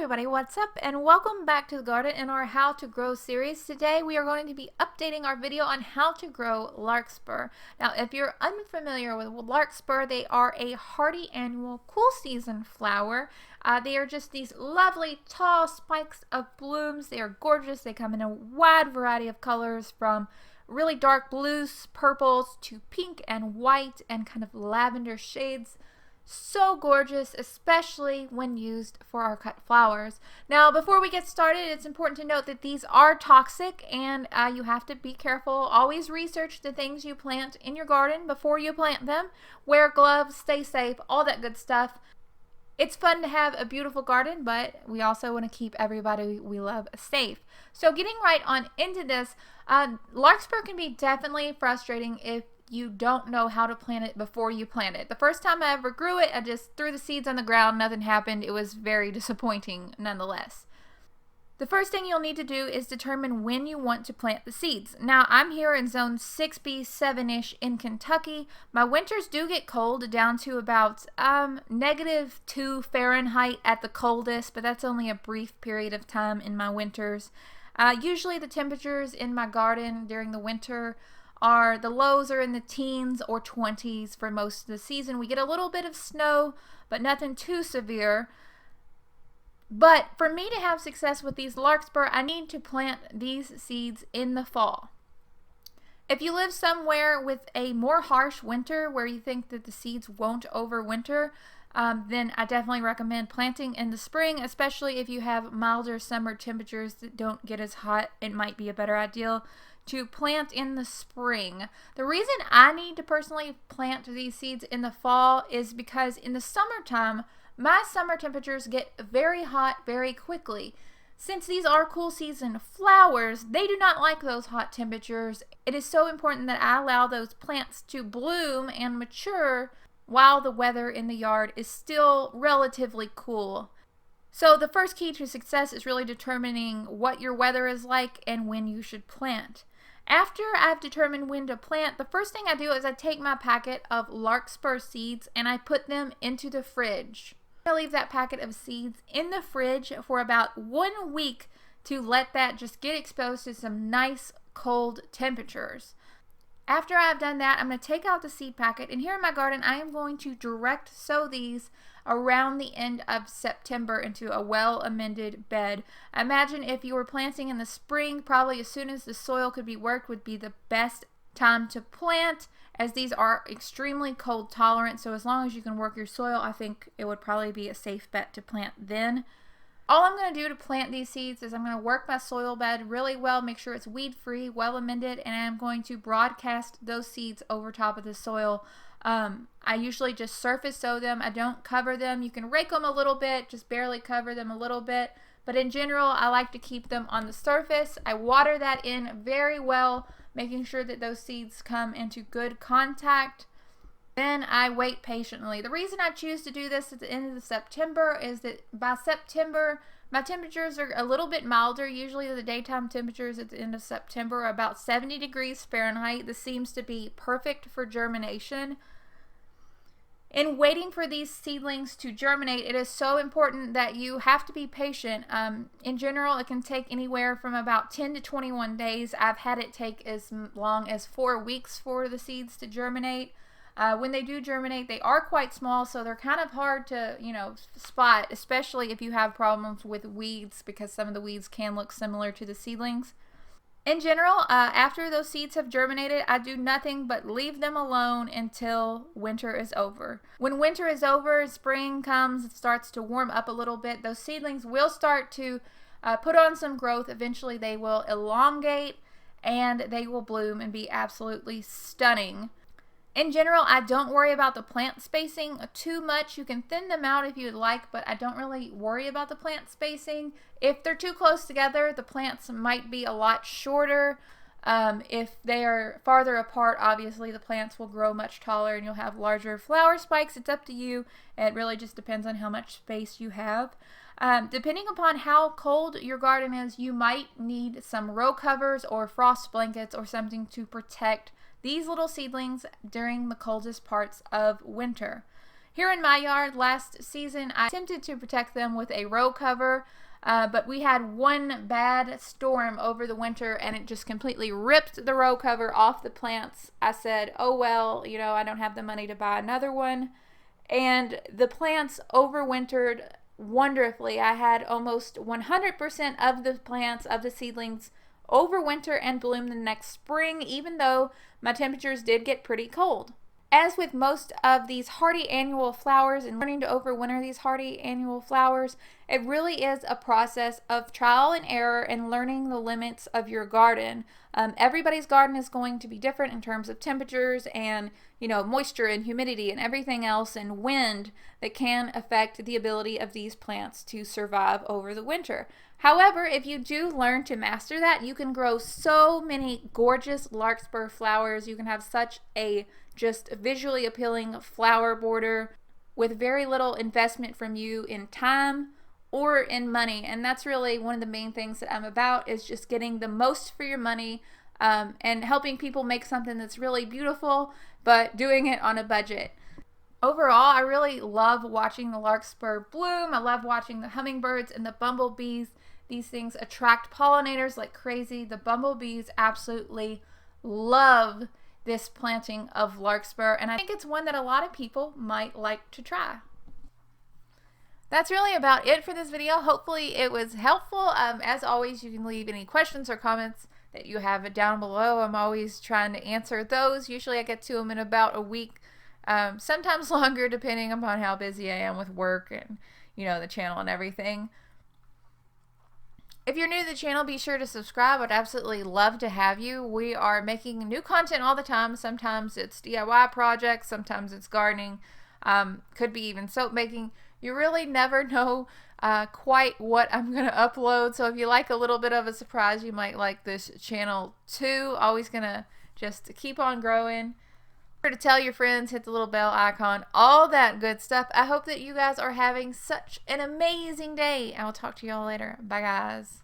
everybody, what's up? And welcome back to the garden in our How to Grow series. Today we are going to be updating our video on how to grow larkspur. Now if you're unfamiliar with larkspur, they are a hardy annual cool season flower. They are just these lovely tall spikes of blooms. They are gorgeous. They come in a wide variety of colors from really dark blues, purples to pink and white and kind of lavender shades. So gorgeous, especially when used for our cut flowers. Now, before we get started, it's important to note that these are toxic and you have to be careful. Always research the things you plant in your garden before you plant them. Wear gloves, stay safe, all that good stuff. It's fun to have a beautiful garden, but we also want to keep everybody we love safe. So getting right on into this, larkspur can be definitely frustrating if you don't know how to plant it before you plant it. The first time I ever grew it, I just threw the seeds on the ground, nothing happened. It was very disappointing nonetheless. The first thing you'll need to do is determine when you want to plant the seeds. Now I'm here in zone 6B, 7-ish in Kentucky. My winters do get cold, down to about -2 Fahrenheit at the coldest, but that's only a brief period of time in my winters. Usually the temperatures in my garden during the winter the lows are in the teens or 20s for most of the season. We get a little bit of snow, but nothing too severe. But for me to have success with these larkspur, I need to plant these seeds in the fall. If you live somewhere with a more harsh winter where you think that the seeds won't overwinter, then I definitely recommend planting in the spring, especially if you have milder summer temperatures that don't get as hot. It might be a better idea to plant in the spring. The reason I need to personally plant these seeds in the fall is because in the summertime, my summer temperatures get very hot very quickly. Since these are cool season flowers, they do not like those hot temperatures. It is so important that I allow those plants to bloom and mature while the weather in the yard is still relatively cool. So the first key to success is really determining what your weather is like and when you should plant. After I've determined when to plant, the first thing I do is I take my packet of larkspur seeds and I put them into the fridge. I leave that packet of seeds in the fridge for about 1 week to let that just get exposed to some nice cold temperatures. After I've done that, I'm going to take out the seed packet, and here in my garden I am going to direct sow these around the end of September into a well-amended bed. Imagine if you were planting in the spring, probably as soon as the soil could be worked would be the best time to plant, as these are extremely cold tolerant. So as long as you can work your soil, I think it would probably be a safe bet to plant then. All I'm going to do to plant these seeds is I'm going to work my soil bed really well, make sure it's weed free, well amended, and I'm going to broadcast those seeds over top of the soil. I usually just surface sow them. I don't cover them. You can rake them a little bit, just barely cover them a little bit. But in general, I like to keep them on the surface. I water that in very well, making sure that those seeds come into good contact. Then I wait patiently. The reason I choose to do this at the end of September is that by September, my temperatures are a little bit milder. Usually the daytime temperatures at the end of September are about 70 degrees Fahrenheit. This seems to be perfect for germination. In waiting for these seedlings to germinate, it is so important that you have to be patient. In general, it can take anywhere from about 10 to 21 days. I've had it take as long as 4 weeks for the seeds to germinate. When they do germinate, they are quite small, so they're kind of hard to, spot, especially if you have problems with weeds, because some of the weeds can look similar to the seedlings. In general, after those seeds have germinated, I do nothing but leave them alone until winter is over. When winter is over, spring comes, it starts to warm up a little bit, those seedlings will start to put on some growth. Eventually they will elongate and they will bloom and be absolutely stunning. In general, I don't worry about the plant spacing too much. You can thin them out if you'd like, but I don't really worry about the plant spacing. If they're too close together, the plants might be a lot shorter. If they are farther apart, obviously the plants will grow much taller and you'll have larger flower spikes. It's up to you. It really just depends on how much space you have. Depending upon how cold your garden is, you might need some row covers or frost blankets or something to protect these little seedlings during the coldest parts of winter. Here in my yard last season, I attempted to protect them with a row cover, but we had one bad storm over the winter and it just completely ripped the row cover off the plants. I said, oh well, you know, I don't have the money to buy another one. And the plants overwintered wonderfully. I had almost 100% of the plants, of the seedlings, overwinter and bloom the next spring, even though my temperatures did get pretty cold. As with most of these hardy annual flowers and learning to overwinter these hardy annual flowers, it really is a process of trial and error and learning the limits of your garden. Everybody's garden is going to be different in terms of temperatures and, you know, moisture and humidity and everything else, and wind that can affect the ability of these plants to survive over the winter. However, if you do learn to master that, you can grow so many gorgeous larkspur flowers. You can have such a just visually appealing flower border with very little investment from you in time or in money. And that's really one of the main things that I'm about, is just getting the most for your money, and helping people make something that's really beautiful, but doing it on a budget. Overall, I really love watching the larkspur bloom. I love watching the hummingbirds and the bumblebees. These things attract pollinators like crazy. The bumblebees absolutely love this planting of larkspur, and I think it's one that a lot of people might like to try. That's really about it for this video. Hopefully it was helpful. As always, you can leave any questions or comments that you have down below. I'm always trying to answer those. Usually I get to them in about a week, sometimes longer depending upon how busy I am with work and, you know, the channel and everything. If you're new to the channel, be sure to subscribe. I'd absolutely love to have you. We are making new content all the time. Sometimes it's DIY projects, sometimes it's gardening, could be even soap making. You really never know quite what I'm going to upload. So if you like a little bit of a surprise, you might like this channel too. Always going to just keep on growing. Be sure to tell your friends, hit the little bell icon, all that good stuff. I hope that you guys are having such an amazing day. I will talk to you all later. Bye guys.